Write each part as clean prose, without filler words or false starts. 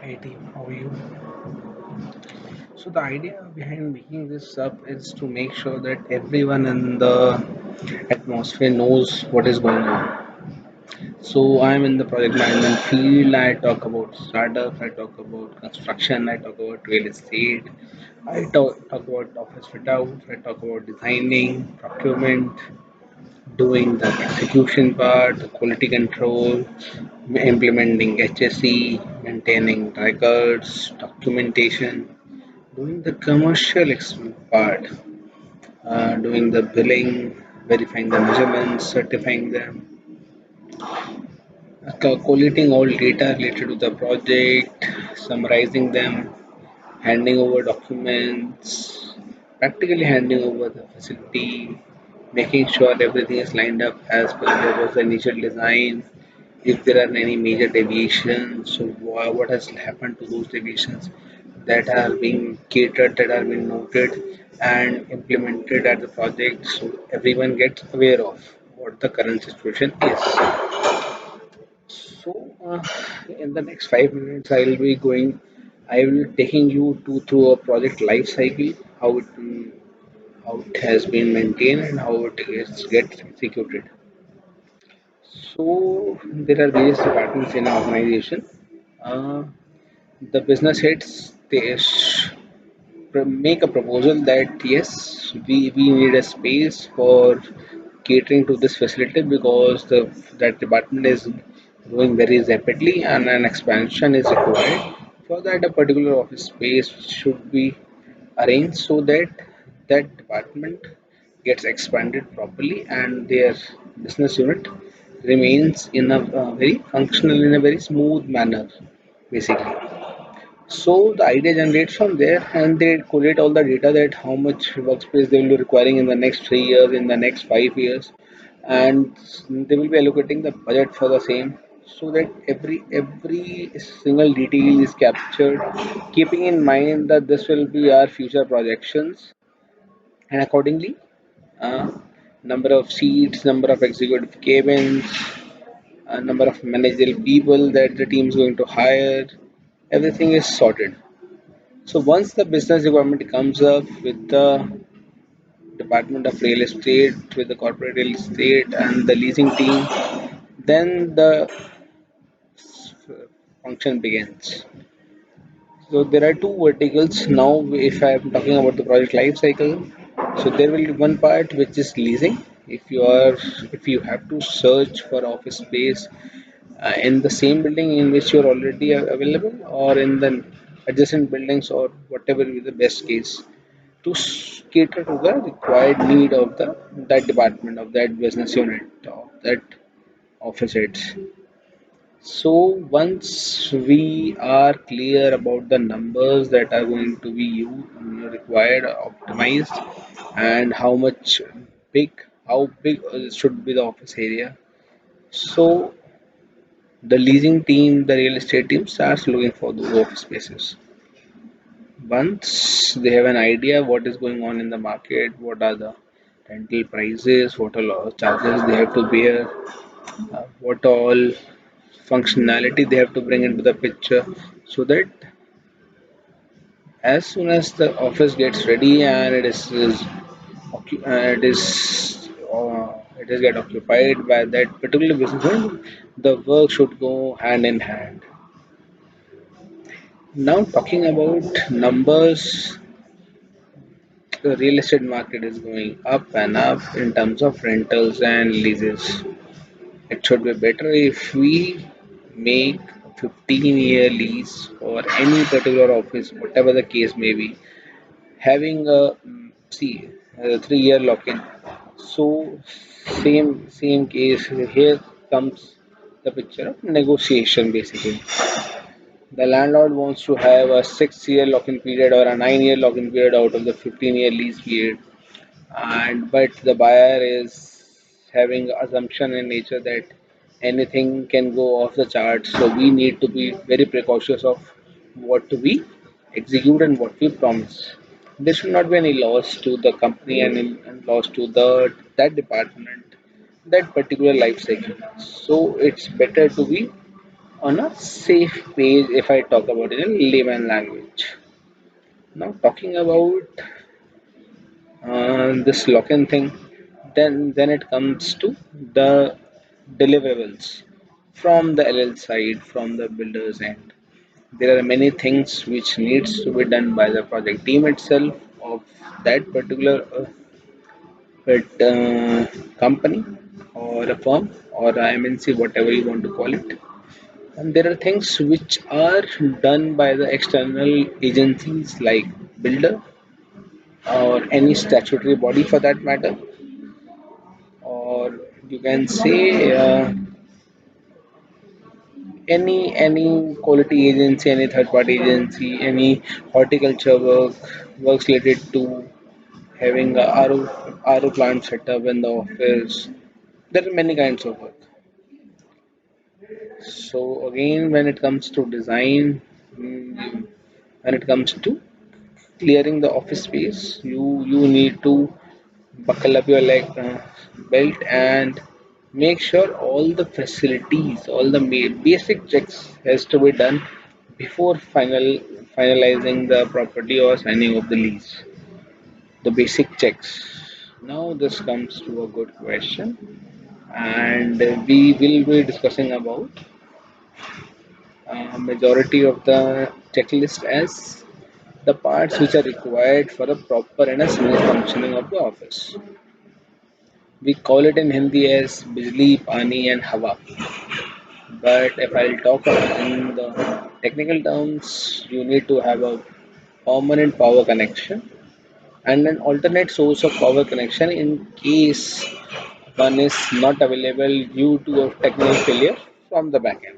Hi team, how are you? So the idea behind making this up is to make sure that everyone in the atmosphere knows what is going on. So I'm in the project management field. I talk about startups. I talk about construction. I talk about real estate. I talk about office fit out. I talk about designing, procurement, doing the execution part, the quality control, implementing HSE, maintaining records, documentation, doing the part, doing the billing, verifying the measurements, certifying them, collating all data related to the project, summarizing them, handing over documents, practically handing over the facility, making sure everything is lined up as per what was the initial design. If there are any major deviations, so what has happened to those deviations that are being catered, that are being noted and implemented at the project, so everyone gets aware of what the current situation is. So, in the next 5 minutes, I will be taking you through a project life cycle, how it has been maintained and how gets executed. So, there are various departments in an organization. Uh, the business heads make a proposal that yes, we need a space for catering to this facility because the that department is growing very rapidly and an expansion is required. For that, a particular office space should be arranged so that that department gets expanded properly and their business unit remains in a very functional, in a very smooth manner, basically. So the idea generates from there, and they collate all the data that how much workspace they will be requiring in the next 3 years, in the next 5 years, and they will be allocating the budget for the same, so that every single detail is captured, keeping in mind that this will be our future projections, and accordingly, uh, number of seats, number of executive cabins, number of managerial people that the team is going to hire, everything is sorted. So once the business requirement comes up with the Department of Real Estate, with the corporate real estate and the leasing team, then the function begins. So there are two verticals now. If I am talking about the project life cycle, so there will be one part which is leasing. If you have to search for office space in the same building in which you're already available, or in the adjacent buildings, or whatever is the best case to cater to the required need of the that department, of that business unit, of that office heads. So once we are clear about the numbers that are going to be required, optimized, and big how big should be the office area, so the leasing team, the real estate team starts looking for those office spaces. Once they have an idea what is going on in the market, what are the rental prices, what all charges they have to bear, what all functionality they have to bring into the picture, so that as soon as the office gets ready and it is get occupied by that particular business, the work should go hand in hand. Now talking about numbers, the real estate market is going up and up in terms of rentals and leases. It should be better if we make a 15-year lease for any particular office, whatever the case may be, having a 3-year lock-in. So same case here comes the picture of negotiation basically. The landlord wants to have a 6-year lock-in period or a 9-year lock-in period out of the 15-year lease period, and but the buyer is having assumption in nature that anything can go off the charts. So we need to be very precautious of what we execute and what we promise. There should not be any loss to the company and loss to the that department, that particular life cycle. So it's better to be On a safe page, if I talk about it in layman language. Now talking about this lock-in thing, then it comes to the deliverables from the LL side, from the builder's end. There are many things which needs to be done by the project team itself of that particular company or a firm or a MNC, whatever you want to call it. And there are things which are done by the external agencies like builder or any statutory body for that matter, or you can say any quality agency, any third party agency, any horticulture works related to having a RO plant set up in the office. There are many kinds of work. So again, when it comes to design, when it comes to clearing the office space, you need to buckle up your leg belt and make sure all the facilities, all the basic checks has to be done before finalizing the property or signing of the lease. The basic checks. Now this comes to a good question, and we will be discussing about majority of the checklist as the parts which are required for a proper and a smooth functioning of the office. We call it in Hindi as Bijli, Pani, and Hawa. But if I'll talk in the technical terms, you need to have a permanent power connection and an alternate source of power connection in case one is not available due to a technical failure from the backend.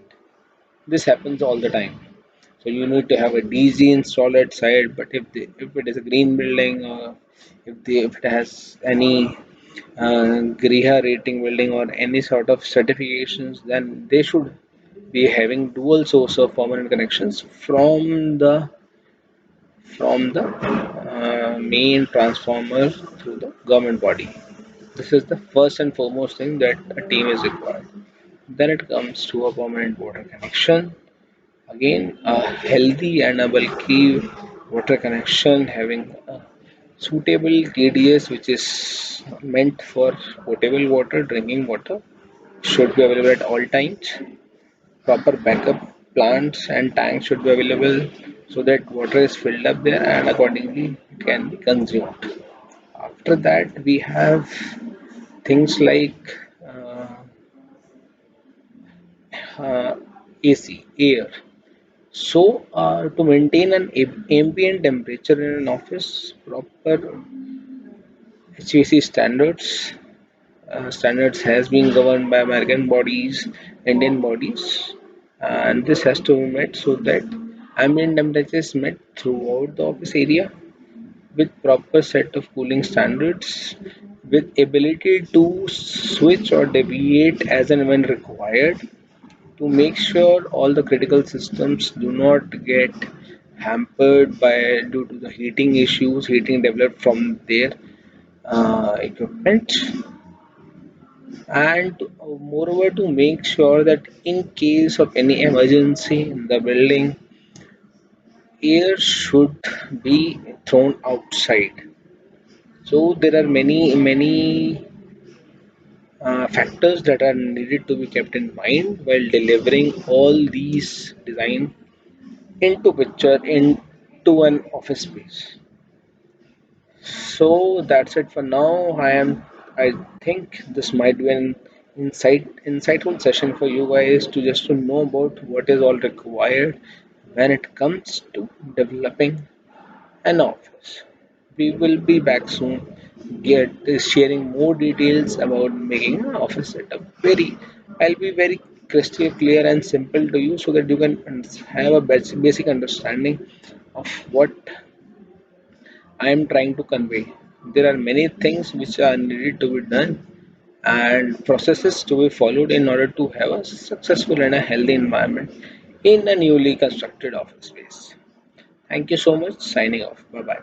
This happens all the time. So you need to have a DG installed at site. But if it is a green building or if it has any Griha rating building or any sort of certifications, then they should be having dual source of permanent connections from the main transformer through the government body. This is the first and foremost thing that a team is required. Then it comes to a permanent water connection. Again, a healthy and a bulky water connection having a suitable KDS which is meant for potable water, drinking water, should be available at all times. Proper backup plants and tanks should be available so that water is filled up there and accordingly it can be consumed. After that, we have things like AC, air. So, to maintain an ambient temperature in an office, proper HVAC standards has been governed by American bodies, Indian bodies, and this has to be met so that ambient temperature is met throughout the office area with proper set of cooling standards, with ability to switch or deviate as and when required to make sure all the critical systems do not get hampered by due to the heating issues, heating developed from their equipment, and moreover to make sure that in case of any emergency in the building, air should be thrown outside. So there are many factors that are needed to be kept in mind while delivering all these design into picture into an office space. So that's it for now. I think this might be an insightful session for you guys to just to know about what is all required when it comes to developing an office. We will be back soon, get sharing more details about making an office setup. I'll be very crystal clear and simple to you so that you can have a basic understanding of what I am trying to convey. There are many things which are needed to be done and processes to be followed in order to have a successful and a healthy environment in a newly constructed office space. Thank you so much. Signing off. Bye bye.